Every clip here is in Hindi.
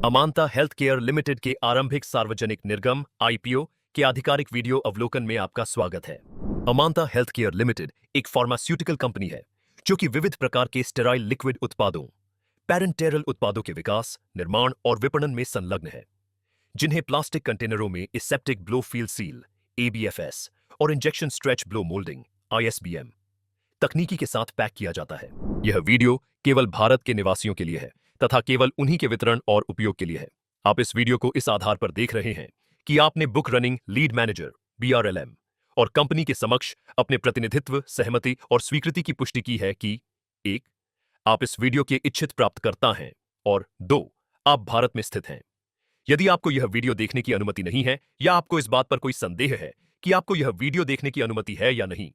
अमांता हेल्थ केयर लिमिटेड के आरंभिक सार्वजनिक निर्गम आईपीओ के आधिकारिक वीडियो अवलोकन में आपका स्वागत है। अमांता हेल्थ केयर लिमिटेड एक फार्मास्यूटिकल कंपनी है जो कि विविध प्रकार के स्टेराइल लिक्विड उत्पादों, पैरेंटेरल उत्पादों के विकास, निर्माण और विपणन में संलग्न है, जिन्हें प्लास्टिक कंटेनरों में एसेप्टिक ब्लो फील सील एबीएफएस और injection stretch blow moulding ISBM तकनीकी के साथ पैक किया जाता है। यह वीडियो केवल भारत के निवासियों के लिए है तथा केवल उन्हीं के वितरण और उपयोग के लिए है। आप इस वीडियो को इस आधार पर देख रहे हैं कि आपने बुक रनिंग लीड मैनेजर बीआरएलएम और कंपनी के समक्ष अपने प्रतिनिधित्व, सहमति और स्वीकृति की पुष्टि की है कि 1. आप इस वीडियो के इच्छित प्राप्तकर्ता हैं और 2. आप भारत में स्थित हैं। यदि आपको यह वीडियो देखने की अनुमति नहीं है या आपको इस बात पर कोई संदेह है कि आपको यह वीडियो देखने की अनुमति है या नहीं,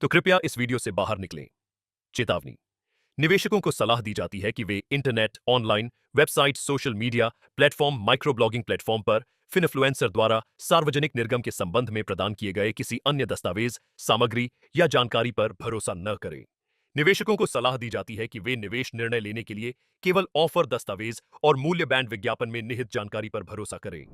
तो कृपया इस वीडियो से बाहर निकलें। चेतावनी: निवेशकों को सलाह दी जाती है कि वे internet, online, website, social media platform, micro blogging platform पर फिनफ्लुएंसर द्वारा सार्वजनिक निर्गम के संबंध में प्रदान किए गए किसी अन्य दस्तावेज, सामग्री या जानकारी पर भरोसा न करें। निवेशकों को सलाह दी जाती है कि वे निवेश निर्णय लेने के लिए केवल ऑफर दस्तावेज और मूल्य बैंड विज्ञापन में निहित जानकारी पर भरोसा करें।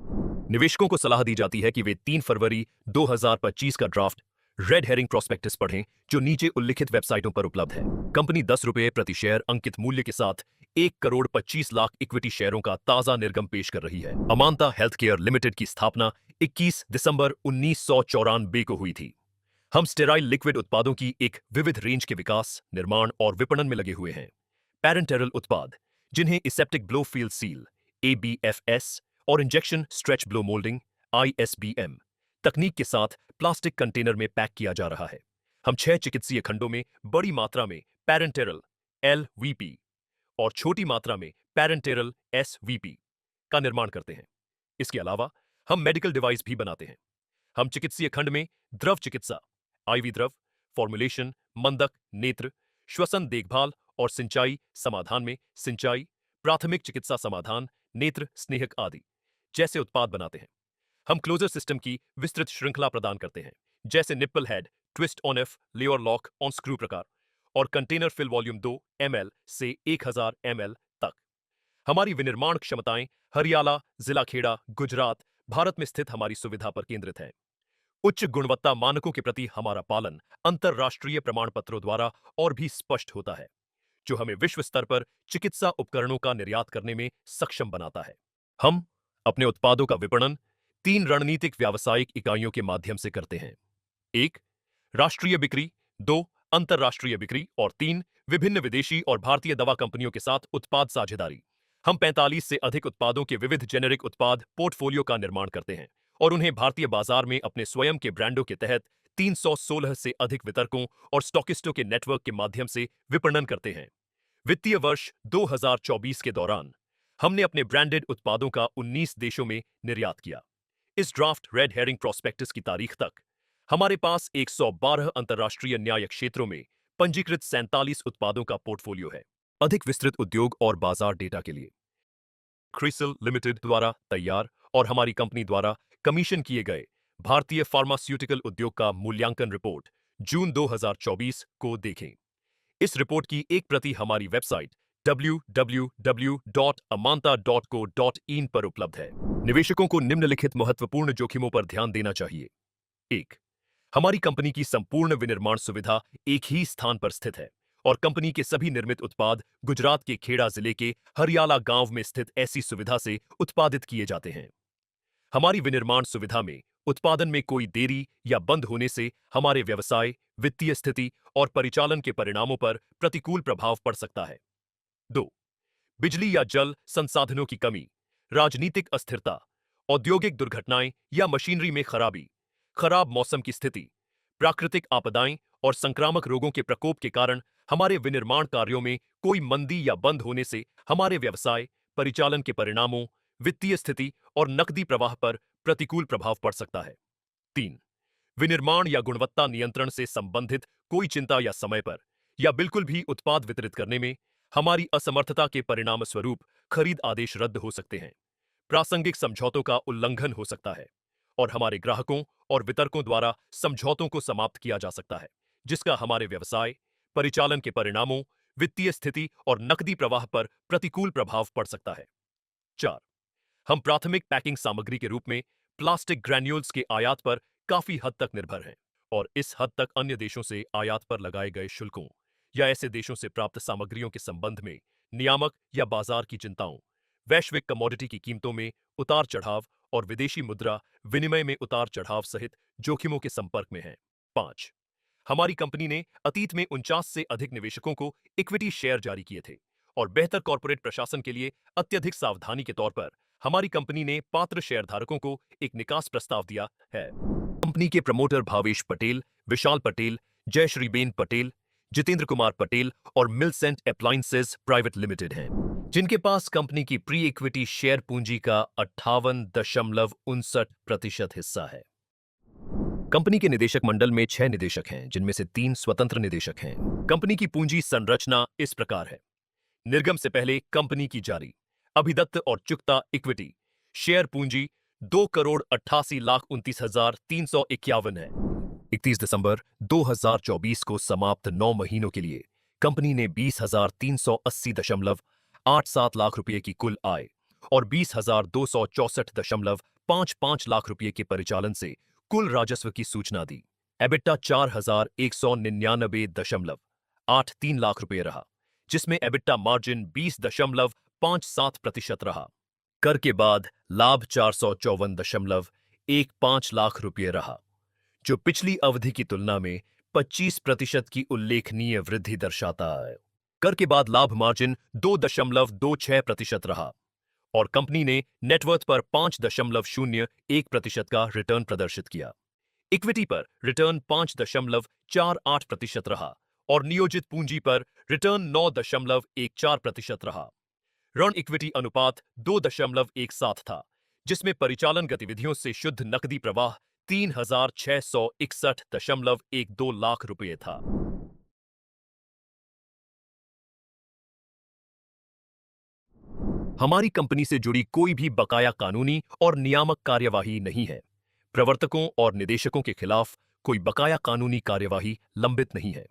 निवेशकों को सलाह दी जाती है कि वे 3 फरवरी 2025 का ड्राफ्ट रेड हेरिंग प्रोस्पेक्टस पढ़ें, जो नीचे उल्लिखित वेबसाइटों पर उपलब्ध है। कंपनी 10 रुपये प्रति शेयर अंकित मूल्य के साथ 1,25,00,000 इक्विटी शेयरों का ताजा निर्गम पेश कर रही है। अमांता हेल्थ केयर लिमिटेड की स्थापना 21 दिसंबर 1994 को हुई थी। हम स्टेराइल लिक्विड उत्पादों की एक विविध रेंज के विकास, निर्माण और विपणन में लगे हुए हैं। पैरेंटेरल उत्पाद, जिन्हें एसेप्टिक ब्लो फील सील एबीएफएस और injection stretch blow moulding ISBM तकनीक के साथ प्लास्टिक कंटेनर में पैक किया जा रहा है। हम 6 चिकित्सीय खंडों में बड़ी मात्रा में पैरेंटेरल एलवीपी और छोटी मात्रा में पैरेंटेरल एसवीपी का निर्माण करते हैं। इसके अलावा हम मेडिकल डिवाइस भी बनाते हैं। हम चिकित्सीय खंड में द्रव चिकित्सा, आईवी द्रव, फॉर्मुलेशन, मंदक, नेत्र, श्वसन देखभाल और सिंचाई समाधान में सिंचाई, प्राथमिक चिकित्सा समाधान, नेत्र स्नेहक आदि जैसे उत्पाद बनाते हैं। हम क्लोजर सिस्टम की विस्तृत श्रृंखला प्रदान करते हैं, जैसे nipple head, twist on F, layer lock on screw प्रकार और कंटेनर फिल वॉल्यूम 2 ml से 1000 ml तक। हमारी विनिर्माण क्षमताएं हरियाला, जिला खेड़ा, गुजरात, भारत में स्थित हमारी सुविधा पर केंद्रित है। उच्च गुणवत्ता मानकों के प्रति हमारा पालन अंतर्राष्ट्रीय प्रमाण पत्रों द्वारा और भी स्पष्ट होता है, जो हमें विश्व स्तर पर चिकित्सा उपकरणों का निर्यात करने में सक्षम बनाता है। हम अपने उत्पादों का विपणन 3 रणनीतिक व्यावसायिक इकाइयों के माध्यम से करते हैं। 1. राष्ट्रीय बिक्री, 2. अंतर्राष्ट्रीय बिक्री और 3. विभिन्न विदेशी और भारतीय दवा कंपनियों के साथ उत्पाद साझेदारी। हम 45 से अधिक उत्पादों के विविध जेनेरिक उत्पाद पोर्टफोलियो का निर्माण करते हैं और उन्हें भारतीय बाजार में अपने स्वयं के ब्रांडों के तहत 316 से अधिक वितरकों और स्टॉकिस्टों के नेटवर्क के माध्यम से विपणन करते हैं। वित्तीय वर्ष 2024 के दौरान हमने अपने ब्रांडेड उत्पादों का 19 देशों में निर्यात किया। इस ड्राफ्ट रेड हेरिंग प्रोस्पेक्टस की तारीख तक हमारे पास 112 अंतर्राष्ट्रीय न्याय क्षेत्रों में पंजीकृत 47 उत्पादों का पोर्टफोलियो है। अधिक विस्तृत उद्योग और बाजार डेटा के लिए क्रिसल लिमिटेड द्वारा तैयार और हमारी कंपनी द्वारा कमीशन किए गए भारतीय फार्मास्यूटिकल उद्योग का मूल्यांकन रिपोर्ट जून 2024 को देखें। इस रिपोर्ट की एक प्रति हमारी वेबसाइट www.amanta.co.in पर उपलब्ध है। निवेशकों को निम्नलिखित महत्वपूर्ण जोखिमों पर ध्यान देना चाहिए। 1. हमारी कंपनी की संपूर्ण विनिर्माण सुविधा एक ही स्थान पर स्थित है और कंपनी के सभी निर्मित उत्पाद गुजरात के खेड़ा जिले के हरियाला गांव में स्थित ऐसी सुविधा से उत्पादित किए जाते हैं। हमारी विनिर्माण सुविधा में उत्पादन में कोई देरी या बंद होने से हमारे व्यवसाय, वित्तीय स्थिति और परिचालन के परिणामों पर प्रतिकूल प्रभाव पड़ सकता है। 2. बिजली या जल संसाधनों की कमी, राजनीतिक अस्थिरता, औद्योगिक दुर्घटनाएं या मशीनरी में खराबी, खराब मौसम की स्थिति, प्राकृतिक आपदाएं और संक्रामक रोगों के प्रकोप के कारण हमारे विनिर्माण कार्यों में कोई मंदी या बंद होने से हमारे व्यवसाय, परिचालन के परिणामों, वित्तीय स्थिति और नकदी प्रवाह पर प्रतिकूल प्रभाव पड़ सकता है। 3. विनिर्माण या गुणवत्ता नियंत्रण से संबंधित कोई चिंता या समय पर या बिल्कुल भी उत्पाद वितरित करने में हमारी असमर्थता के परिणाम स्वरूप खरीद आदेश रद्द हो सकते हैं, प्रासंगिक समझौतों का उल्लंघन हो सकता है और हमारे ग्राहकों और वितरकों द्वारा समझौतों को समाप्त किया जा सकता है, जिसका हमारे व्यवसाय, परिचालन के परिणामों, वित्तीय स्थिति और नकदी प्रवाह पर प्रतिकूल प्रभाव पड़ सकता है। 4. हम प्राथमिक पैकिंग सामग्री के रूप में प्लास्टिक ग्रैन्यूल्स के आयात पर काफी हद तक निर्भर हैं और इस हद तक अन्य देशों से आयात पर लगाए गए शुल्कों या ऐसे देशों से प्राप्त सामग्रियों के संबंध में नियामक या बाजार की चिंताओं, वैश्विक कमोडिटी की कीमतों में उतार चढ़ाव और विदेशी मुद्रा विनिमय में उतार चढ़ाव सहित जोखिमों के संपर्क में हैं। 5. हमारी कंपनी ने अतीत में 49 से अधिक निवेशकों को इक्विटी शेयर जारी किए थे और बेहतर कॉर्पोरेट प्रशासन के लिए अत्यधिक सावधानी के तौर पर हमारी कंपनी ने पात्र शेयरधारकों को एक निकास प्रस्ताव दिया है। कंपनी के प्रमोटर भावेश पटेल, विशाल पटेल, जयश्रीबेन पटेल, जितेंद्र कुमार पटेल और मिलसेंट अप्लायंसेज प्राइवेट लिमिटेड हैं, जिनके पास कंपनी की प्री इक्विटी शेयर पूंजी का 58.59% हिस्सा है। कंपनी के निदेशक मंडल में 6 निदेशक हैं, जिनमें से 3 स्वतंत्र निदेशक हैं। कंपनी की पूंजी संरचना इस प्रकार है। निर्गम से पहले कंपनी की जारी, अभिदत्त और चुकता इक्विटी शेयर पूंजी 2,88,29,351 है। 31 दिसंबर 2024 को समाप्त 9 महीनों के लिए कंपनी ने 20,380.87 लाख रुपए की कुल आय और 20,264.55 लाख रुपए के परिचालन से कुल राजस्व की सूचना दी। एबिटा 4,199.83 लाख रुपए रहा, जिसमें एबिटा मार्जिन 20.57% रहा। कर के बाद लाभ 454.15 लाख रुपए रहा, जो पिछली अवधि की तुलना में 25% की उल्लेखनीय वृद्धि दर्शाता है। कर के बाद लाभ मार्जिन 2.26% रहा और कंपनी ने नेटवर्थ पर 5.01% का रिटर्न प्रदर्शित किया। इक्विटी पर रिटर्न 5.48% रहा और नियोजित पूंजी पर रिटर्न 9.14% रहा। ऋण इक्विटी अनुपात 2.17 था, जिसमें परिचालन गतिविधियों से शुद्ध नकदी प्रवाह 3,661.12 लाख रुपए था। हमारी कंपनी से जुड़ी कोई भी बकाया कानूनी और नियामक कार्यवाही नहीं है। प्रवर्तकों और निदेशकों के खिलाफ कोई बकाया कानूनी कार्यवाही लंबित नहीं है।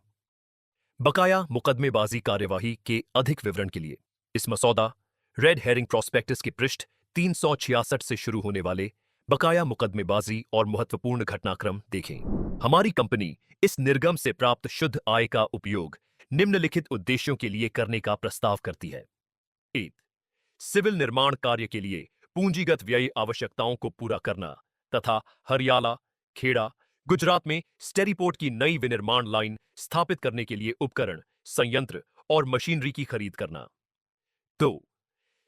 बकाया मुकदमेबाजी कार्यवाही के अधिक विवरण के लिए इस मसौदा रेड हेरिंग प्रोस्पेक्टस के पृष्ठ 366 से शुरू होने वाले बकाया मुकदमेबाजी और महत्वपूर्ण घटनाक्रम देखें। हमारी कंपनी इस निर्गम से प्राप्त शुद्ध आय का उपयोग निम्नलिखित उद्देश्यों के लिए करने का प्रस्ताव करती है। 1. सिविल निर्माण कार्य के लिए पूंजीगत व्यय आवश्यकताओं को पूरा करना तथा हरियाला, खेड़ा, गुजरात में स्टेरीपोर्ट की नई विनिर्माण लाइन स्थापित करने के लिए उपकरण, संयंत्र और मशीनरी की खरीद करना। 2.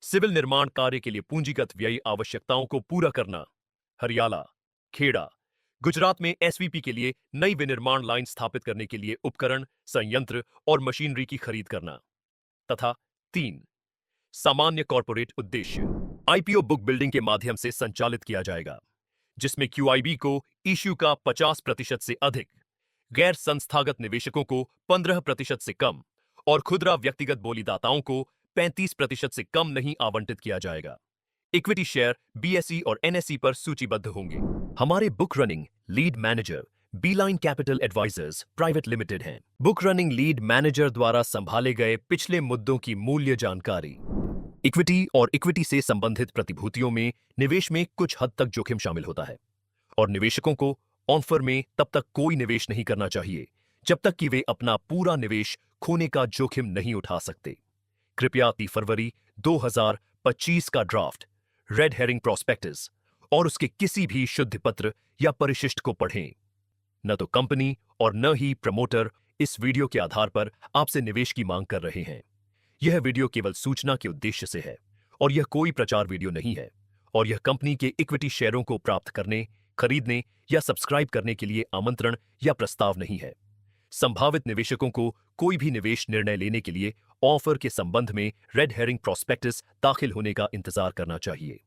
सिविल निर्माण कार्य के लिए पूंजीगत व्यय आवश्यकताओं को पूरा करना, हरियाला, खेड़ा, गुजरात में एसवीपी के लिए नई विनिर्माण लाइन स्थापित करने के लिए उपकरण, संयंत्र और मशीनरी की खरीद करना। तथा 3. सामान्य कॉर्पोरेट उद्देश्य आईपीओ बुक बिल्डिंग के माध्यम से संचालित किया जाएगा, जिसमें क्यूआईबी को इश्यू का 50% से अधिक, गैर संस्थागत निवेशकों को 15% से कम और खुदरा व्यक्तिगत बोलीदाताओं को 35% से कम नहीं आवंटित किया जाएगा। इक्विटी शेयर बीएसई और एनएसई पर सूचीबद्ध होंगे। हमारे book running lead manager Beeline capital advisors private limited हैं। बुक रनिंग लीड मैनेजर द्वारा संभाले गए पिछले मुद्दों की मूल्य जानकारी। इक्विटी और इक्विटी से संबंधित प्रतिभूतियों में निवेश में कुछ हद तक जोखिम शामिल होता है और निवेशकों को ऑफर में तब तक कोई निवेश नहीं करना चाहिए जब तक कि वे अपना पूरा निवेश खोने का जोखिम नहीं उठा सकते। कृपया 3 फरवरी 2025 का ड्राफ्ट रेड हेरिंग प्रोस्पेक्टस और उसके किसी भी शुद्ध पत्र या परिशिष्ट को पढ़ें। न तो कंपनी और न ही प्रमोटर इस वीडियो के आधार पर आपसे निवेश की मांग कर रहे हैं। यह वीडियो केवल सूचना के उद्देश्य से है और यह कोई प्रचार वीडियो नहीं है और यह कंपनी के इक्विटी शेयरों को प्राप्त करने, खरीदने या सब्सक्राइब करने के लिए आमंत्रण या प्रस्ताव नहीं है। संभावित निवेशकों को कोई भी निवेश निर्णय लेने के लिए ऑफर के संबंध में रेड हेरिंग प्रोस्पेक्टस दाखिल होने का इंतजार करना चाहिए।